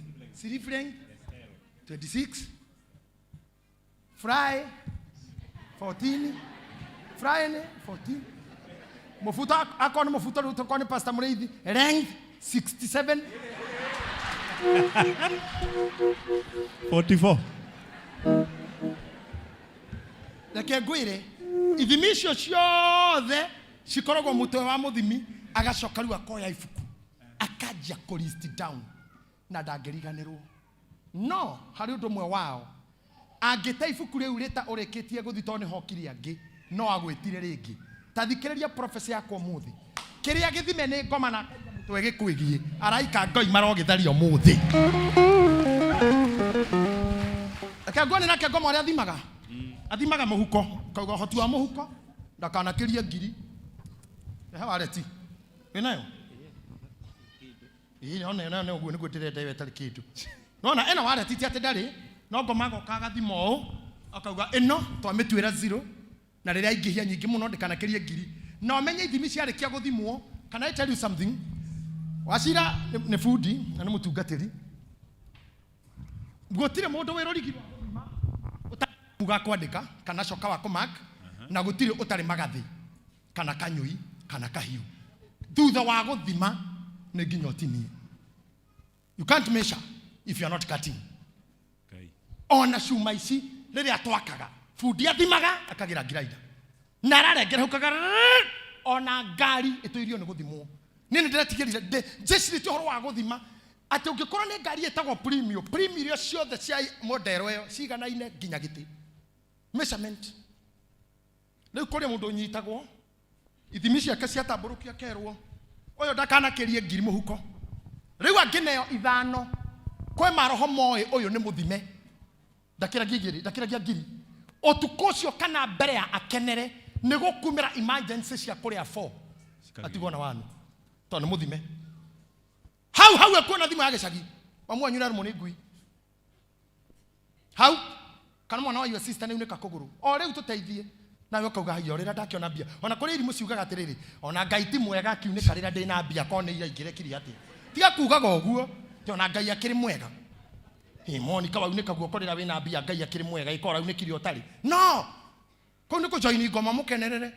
26 fry 14 fry 14 mafuta akona mafuta rutokoni pasta mreithi length 67 44 Reke ngwire ithimi icio ciothe cikoragwo mutwe wa muthimi agacoka riu akoya ibuku akajia ku list down na ndangĩriganĩrwo no harĩ ũndũ ũmwe wao angĩte ibuku rĩu rĩta ũrĩkĩtie gũthi tondũ nĩ hokiri angĩ no agwĩtire rĩngĩ ta thikĩrĩria professor yakwa mũthĩ kĩrĩa gĩthime nĩ ngoma na mũtwe gĩkwĩgie araika Ngai marogĩtharia mũthĩ akagone nake ngoma ũrĩa athimaga mũhuko kauga hoti wa mũhuko ndakanakĩrie ngiri ehe wareti wĩnayo no ũguo nĩguo ndĩrenda iwe tarĩ kĩndũ nona ĩno wareti ti atĩ ndarĩ no ngoma goka gathima ũũ akauga eno twamĩtuĩra 0 na rĩrĩa ingĩhia nyingĩ mũno ndikanakerie ngiri na ũmenye ithimi ciarĩkia gũthimwo. Can I tell you something? Wacira nĩ fundi na nĩ mũtungatĩri. Gũtirĩ mũndũ wĩrorigirwo uga kwandĩka kana coka wa kũmark na gũtirĩ ũtarĩ magathĩ kana kanyũi kana kahiũ. Thutha wa gũthima nĩ nginya ũtinie. You can't measure if you are not cutting. Okay. Ona cuma ici rĩrĩa twakaga fundi athimaga akagira grinder na ararengera hukaga ona ngari ĩtũirio nĩ gũthimwo. Nĩ ndĩretigĩrire njecirĩtie ũhoro wa gũthima atĩ ũngĩkorwo nĩ ngari ĩtagwo premium ciothe cia model ĩyo ciganaine nginya gĩtĩ. Measurement. Rĩu kũrĩ mũndũ ũnyitagwo ithimi ciake ciatambũrũkia kerwo ũyũ ndakanakerie ngiri mũhuko. Rĩu angĩneo 5 kwĩ maroho moĩ ũyũ nĩ mũthime ndakĩragia ngiri. Ũtukũ ũcio kana mbere ya akenere nĩ gũkumĩra emergency cia kũrĩa 4 atigwo na wanu tondũ nĩ mũthime. Hau ekuona thima ya gĩcagi wamwanyu na rumo nĩ ngui. Hau kana mwana wa your sister nĩ unĩka kũgũrũ o rĩu tũteithie nawe ũkauga hiyo rĩrĩa ndakĩona mbia. Ona kũrĩ irimũ ciugaga atĩrĩrĩ ona Ngai ti mwega akiunĩka rĩrĩa ndĩna mbia ko nĩ ira ingĩrekire atĩ. Tiga kugaga ũguo te ona Ngai akĩrĩ mwega. Monica waunĩka guoko rĩrĩa wĩna mbia Ngai akĩrĩ mwega ikora unĩkire ũtarĩ. No kũu nĩ kũjoini ngoma mũkenerere.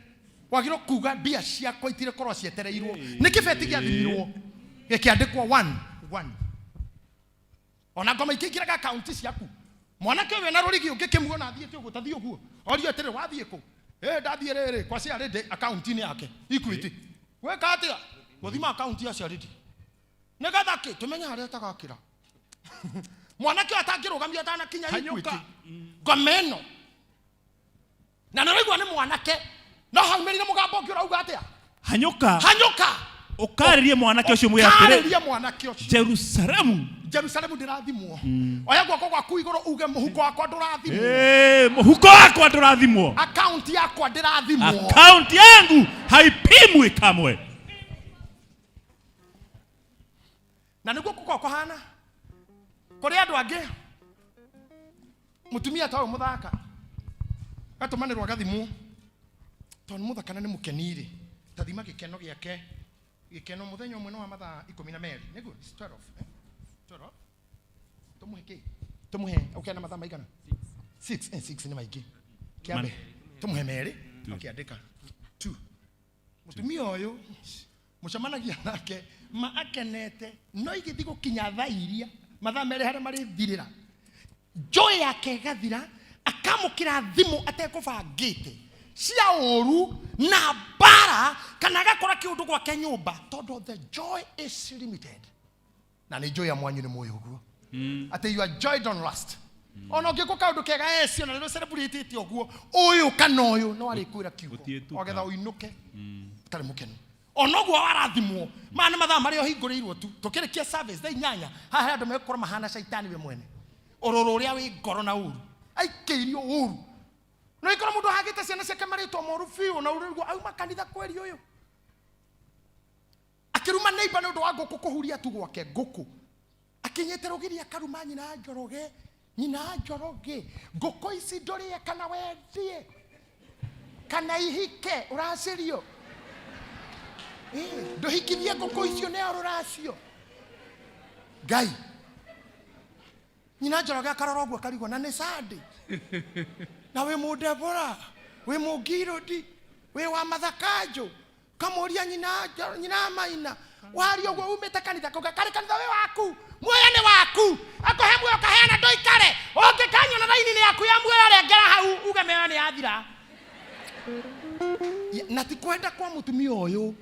Wagĩrwo kuga mbia ciakwa itire korwo cietereirwo. Nĩ kĩbeti gĩathimirwo gĩkĩandĩkwo 1. Ona ngoma ikĩingĩraga account ciaku. Mwanake we na rũrigi ũngĩkĩmuona athiĩte ũguo tathiĩ ũguo. Orio atĩrĩ wathiĩ kũ? Ndathiĩ rĩrĩ kwa ciarĩndĩ account-inĩ yake. Equity. Weka atĩa? Gũthima account ya ciarĩndĩ. Nĩ gathake tũmenye harĩa tagakĩra. Mwanake atangĩrũgamia atanakinya Equity. Ngomeno. Na nĩraigua nĩ mwanake. No haumerire mũgambo ũngĩ ũrauga atĩa? Hanyũka. Ũkarĩrie mwanake ũcio mwĩ atĩrĩ. Karĩrie mwanake ũcio. Jerusalemu ndĩrathimwo. Oya guoko gwaku igũrũ uge mũhuko wakwa ndũrathimwo. Mũhuko wakwa ndũrathimwo. Account yakwa ndĩrathimwo. Account yangu haipimwi kamwe. Na nĩguo kuko kũhana. Kũrĩ andũ angĩ mũtumia ta ũyũ mũthaka gatũmanĩrwo gathimwo tondũ mũthaka na nĩ mũkenire tathima gĩkeno gĩake gĩkeno mũthenya ũmwe wa mathaa 12 nĩguo 12 tumuhe ukena mathaa maigana 6 ni maingĩ kiambe tumuhe merĩ akiandĩka 2 mũtumia ũyũ mũcemanagia nake akenete no igĩthi gũkinya thaa iria mathaa merĩ harĩa marĩ thirĩra joy yake gathira akamũkĩra thimũ atekũbangĩte cia ũru na bara kana gakora kĩũndũ gwake nyũmba tondũ the joy is limited. Na nĩ joy ya mwanyu nĩ moyo ũguo atĩ your joy don't last. Ona ũngĩkũ kaũndũ kega ecio na rĩrĩa celebrate ĩte ũguo ũyũ kana ũyũ no arĩkwĩra kiugo ogetha ũinũke tarĩ mũkenu. Ona ũguo warathimwo mana mathaa marĩa ũhingũrĩirwo tu tũkĩrĩkia service thaa 8 haha andũ megũkorwo mahana shaitani we mwene ũrũrũ ũrĩa wĩ ngoro na ũru aikĩirio ũru. No ikora mũndũ hagĩte ciana ciake marĩtwo moru biũ na ũrũrũ auma kanitha kweri ũyũ akĩruma neighbor nĩ ũndũ wa ngũkũ kũhuria tu gwake ngũkũ akinyĩte rũgiri akaruma nyina njoroge ngũkũ ici ndũrĩe kana wendie kana ihike ũracirio ndũhikithie ngũkũ icio nĩ rũracio Ngai nyina njoroge akarora ũguo akarigwo na nĩ Sunday na we mũndebora we mũngirodi we wa mathakanjo kamoria nyina maina wario ũguo umĩte kanitha kauga karĩ kanitha we waku muoyo nĩ waku akũhe muoyo kaheana ndoikare ũngĩkanyona raini-inĩ yaku ya muoyo rengera hau uge mĩoyo nĩ yathira. Na ti kwenda kwa mũtumia ũyũ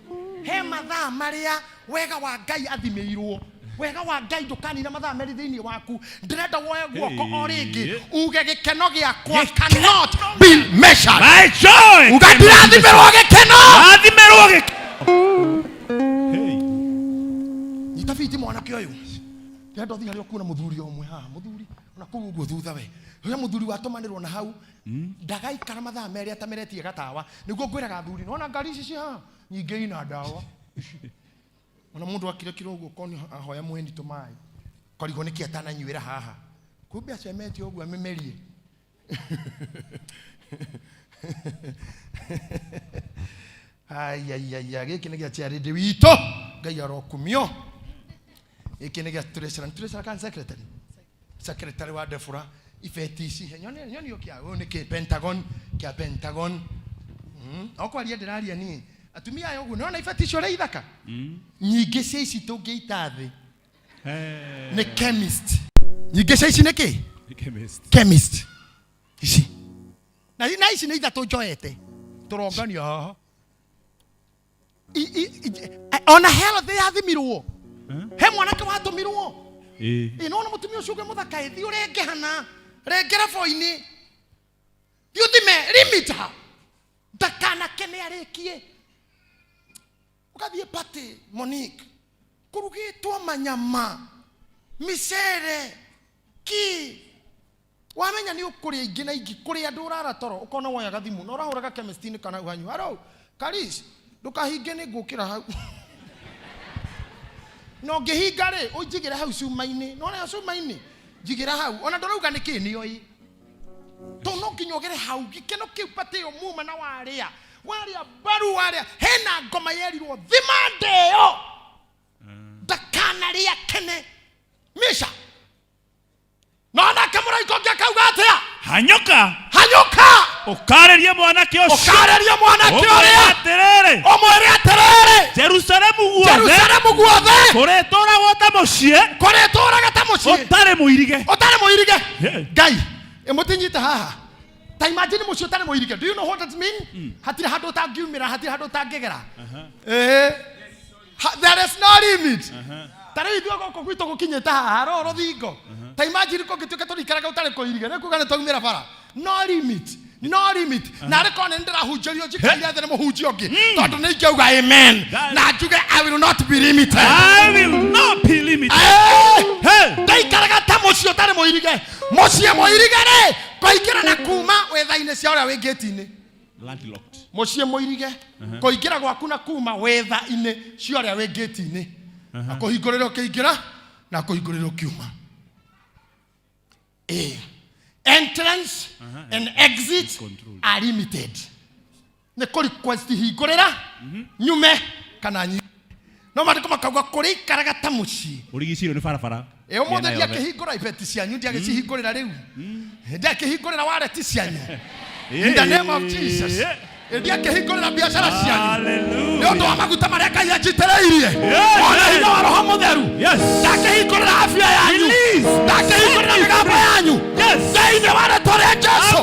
he mathaa marĩa wega wa Ngai athimĩirwo wega wa Ngai ndũkanina mathaa merĩ thĩinĩ waku ndĩrenda woe guoko o rĩngĩ uge gĩkeno gĩakwa cannot be measured. My joy ũgathimirwo gĩkeno nyitafiti mwanake ũyũ ndĩrenda ũthiĩ harĩa ũkuona mũthuri ũmwe haha mũthuri ona kũu ũguo thutha we ũrĩa mũthuri watũmanĩrwo na hau ndagaikara mathaa merĩ atameretie gatawa nĩguo ngwĩraga athuri nona ngari ici cia haha nyingĩ ina ndawa ona mundu akirekire uguo koni ahoya muhendi tumaĩ korigwo niki atananyuĩra haha kumbe acemetio uguo amemerie Ai giki nä gä a ciarä witå ngai arokumio gä kä nä gä a tũrecera kan secretary wa Defura ibeti ici nyonio kä nä kä Pentagon okwaria ndä raria niä atumia aya ũguo nĩwona ibeti icio ũrĩa ithaka nyingĩ cia ici tũngĩita thĩ nĩ chemist nyingĩ cia ici nĩ kĩ chemist ici na ici nĩ ithatũ njoete tũrongania haha ona health yathimirwo he mwanake watũmirwo nĩwona mũtumia ũcio ũngĩ mũthaka thiĩ ũrengehana rengera boinĩ thiĩ ũthime limit ha ndakanake nĩ arĩkie ugathiĩ pati Monique kurugĩtwo manyama micere ki wamenya nĩ ũkũrĩa ingĩ na ingĩ kũrĩa andũ ũrara toro ũkona woya gathimu na ũrahũraga chemist-inĩ kana uhanyu haro Karis ndũkahinge nĩ ngũkĩra hau no ngĩhinga rĩ ũnjigĩre hau cuma-inĩ nona cuma-inĩ njigĩra hau ona ndũrauga nĩ kĩ nĩoĩ to no nginya ũgere hau gĩkeno kĩu pati ĩyo muma na warĩa baru warĩa hena ngoma yerirwo thima ndĩyo ndakanarĩa kene misha nona kamũraiko ũngĩ akauga atĩa hanyũka ũkarĩrie mwanake ũcio ũmwĩre atĩrĩrĩ Jerusalemu guothe kũrĩtũũragwo ta mũciĩ ũtarĩ mũirige Ngai ĩmũtinyite haha ta imagine mũciĩ ũtarĩ mũirige. Do you know what that mean? Hatirĩ handũ ũtangiumĩra, hatirĩ handũ ũtangĩgera. There is no limit. Tarĩ ithuĩ gũkũ gwitũ gũkinyĩte haha rũrũ thingo. Ta imagine kũngĩtuĩka tũrĩikaraga ũtarĩ kũirige nĩ kuuga nĩ twaumĩra bara. No limit. Na rĩko nĩ ndĩrahunjĩrio njikaire thĩ nĩ mũhunjia ũngĩ tondũ nĩ ingĩuga amen na njuge I will not be limited. Ndaikaraga ta mũciĩ ũtarĩ mũirige. Mũciĩ mũirige rĩ kũingĩra na kuma wetha-inĩ cia ũrĩa wĩ gate-inĩ. Mũciĩ mũirige kũingĩra gwaku na kuma wetha-inĩ cia ũrĩa wĩ gate-inĩ. Na kũhingũrĩrwo ũkĩingĩra na kũhingũrĩrwo ũkiuma. Entrance and exit are limited. Nĩ kũ request hingũrĩra nyume kana nyi. No maandĩko makauga kũrĩikaraga ta mũciĩ ũrigicĩirio nĩ barabara. Ũmũthĩ ndiakĩhingũra ibeti cianyu ndiagĩcihingũrĩra rĩu. Ndiakĩhingũrĩra wallet cianyu. In the name of Jesus. Ndiakĩhingũrĩra biacara cianyu. Nĩ ũndũ wa maguta marĩa Ngai anjitĩrĩirie. Ona hinya wa Roho Mũtheru. Ndiakĩhingũrĩra afya yanyu. Ndiakĩhingũrĩra mĩgambo yanyu. Thĩinĩ wa rĩĩtwa rĩa Jesũ.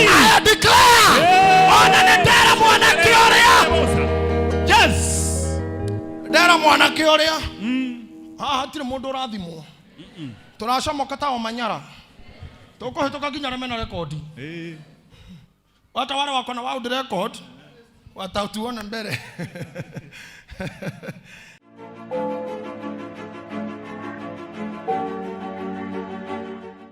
I declare. Ona nĩ ndera mwanake ũrĩa. Ndera mwanake ũrĩa. Haha hatirĩ mũndũ ũrathimwo. Tũracomoka ta Omanyara. Tũkũhĩtũka nginya remena record. Wata wale wako na world record watatuona mbele.